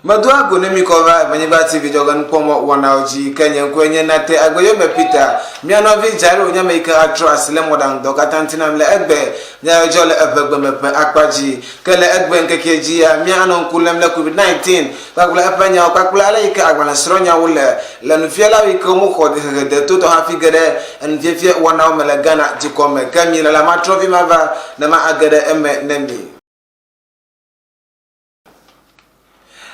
Madua gonemi kova Ewenyigba TV Nyadzɔdzɔwo wanaoji Kenya kwenye nate agboyo mepita miano vi jaro nyame ika atro asile modang do katantina mle egbe nya jole ebegbe mepe akpaji kele egbe nkekeji ya miano nkulem le COVID-19 bakula epanya okakula ala ika agwana sronya wule le nufiela ika mu khode de toto hafigere nfefie wanao mele Ghana jikome kemi la matrofi mava na ma agere eme nembi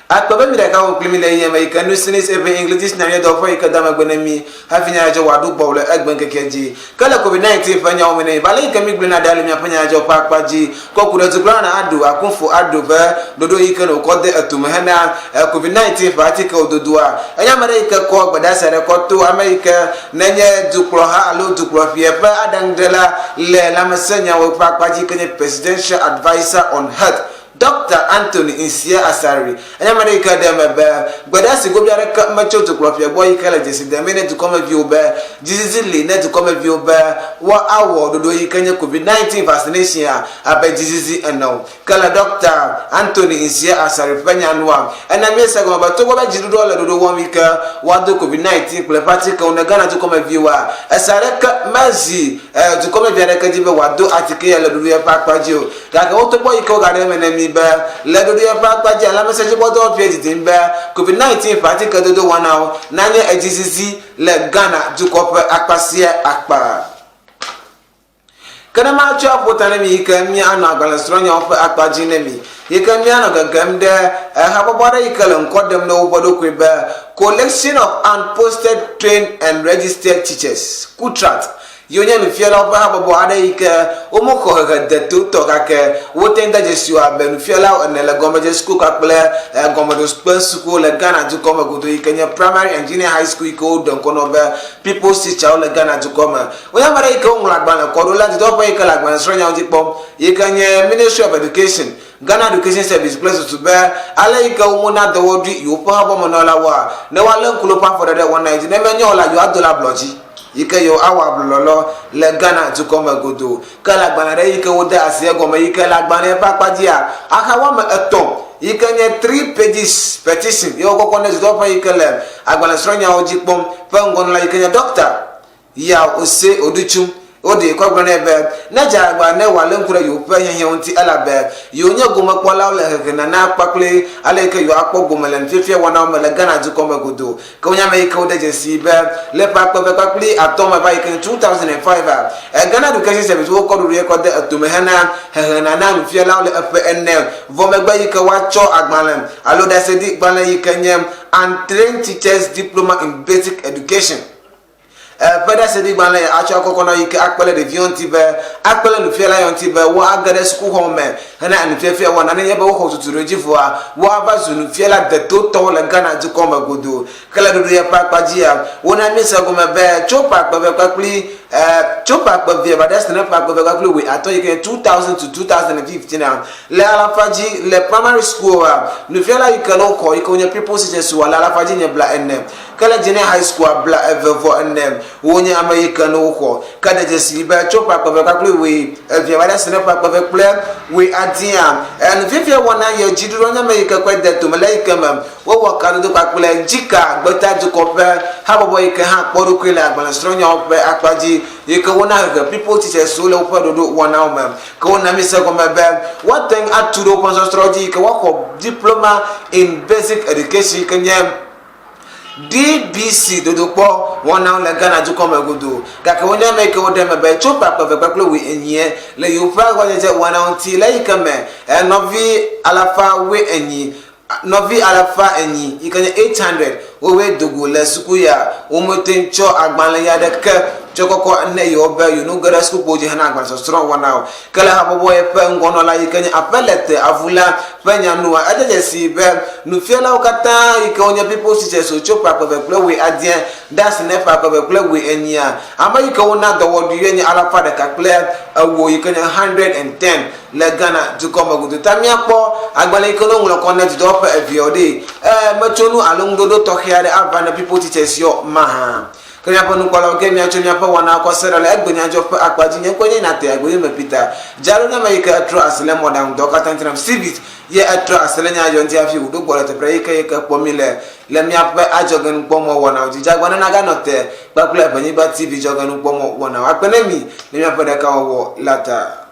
Akpaba mi daka wo klimi le yema ika no sinis ebe English na me do fo ika dama gbenemi hafinya ajo wadu bawle egben kekeji kala COVID-19 fanya o mene bale ika mi gbena dali mi apanya ajo pakpaji kokure zugla na adu akunfo adu be dodo ika no kode atuma hana COVID-19 fatika ododua anya mare ika ko gbada sare ko to America nenye dukro ha alo dukro fie pa adangdela le la mesenya wo pakpaji kenye presidential advisor on health Dr. Anthony Insia Asari America demebe gbada si go biare ka macho to klofia boy kala jesi de mene to come view be jizili ne to come view be wa award do yi kanya COVID-19 vaccination abe jizizi eno kala Dr. Anthony Insia Asari panya noa ena me se go ba to go ba jidu do do wo mi ka wa do COVID-19 ple party ka una Ghana to come view wa asare ka mazi to come biare ka jibe wa do atike ya do ya pakpaji o ka ka to boy ka ga de mene le do ya pakpaji ala message bodo COVID-19 party kadodo wanao nanye ejisisi le Ghana dukope akpasia akpa kana ma cha potane mi ka mi ana agalanstronya ofe akpaji nemi yeka mi ana gagamde habobara ikale nkodem no bodo kwebe collection of unposted trained and registered teachers kutrat yonya mi fiela opa habobo ada ike omoko ga de to kake wotenda jesu abenu fiela onele gomeje school kakple gomedo school le Ghana du koma godo ikenya primary and junior high school iko don kono be people teacher le Ghana du koma oya mara ike onla gbana kodola di do pa ike la gbana sronya ojipom ikenya Ministry of Education Ghana Education Service place to be ala ike umuna de wodi yo pa habo monola wa ne wale nkulo pa for the 190 ne menyo la yo adola bloji Ike yo awa blolo le Ghana to come godo kala gbana re ike woda asie goma ike la gbana pakpadia aka wa me eton ike nye 3 pages petition yo kokko ne do pa ike le agbana sronya ojipom pengon la ike nye doctor ya ose oduchum odi ko gbana ebe na ja agba ne wale nkura yo pa hyen onti alabe yo nye goma kwala le na na pakle aleke yo akpo goma le mfefie wana ma le Ghana du koma godo ka onya me ike oda jesi be le pakle atoma ba ike 2005 Ghana Education Service wo ko do record atoma hana na mfie la le FNL vo megba ike wa cho agbalan alo da sedi gbana ike nyem and trained teachers diploma in basic education Feda sedi gbanle acho akoko na yike akpele de vionti be akpele no fiela yonti be wo agade school home na an fefia wo na ne be wo tuturo jifo a wo abazu no fiela de toto le Ghana du koma godo kala do ya pakpaji a wo na misa go me be chopa be pakpli chopa be ba das na pakpa be pakpli we ato yike 2000 to 2015 now le alafaji le primary school no fiela yike no ko yike onya people teachers wala alafaji nya bla enem kala junior high school bla evo enem wonya America no ko kada jesi ba chopa kwa kakle we via wada sene pa kwa play we adia and vivia wana ye jiduro nya America kwa de to malaika mam wo wakano do kwa play jika gbota du ko pe habobo ike ha kporu kwele agbana stronya ope akpaji ike wona ga people teachers so le opa do wana mam ko wona mi se ko mebe what thing aturo ponso stroji ike wako diploma in basic education kenya DBC dodopo wana le Ghana du koma godo kaka wonya make wo dem be chopa kwa we enye le yofa gwaje wana onti le ikame novi alafa we enyi novi alafa enyi ikanye 800 we dogo le suku ya o motencho agbanle ya de ke chokoko ne yo be you no gara school boje hana agban so strong wana kala habobo e pe ngono la ikanye apelete avula penya nuwa ajeje si be nu fiela okata ikonya people teachers so chopa ko be we adien das ne pa ko be we enya ama ikona do wodu yenye alafa de kakle awo ikanye 110 le Ghana du koma gudu tamia po agbale ikono ngulo connect do pa eviode machonu alungdodo tokiare avana people teachers yo maha kenya ponu kwala kenya chomya pa wana kwa sera la egbenya jo pa akwaji nye kwenye na te agwe me pita jalo na mayika atro asle modam doka tantram civit ye atro asle nya jo ntia fi udo bola te prayika ye ka pomile le mya pa ajogen pomo wana uji jagwana na ga note ba kula banyi ba tv jogen pomo wana akwenemi le mya pa da ka wo lata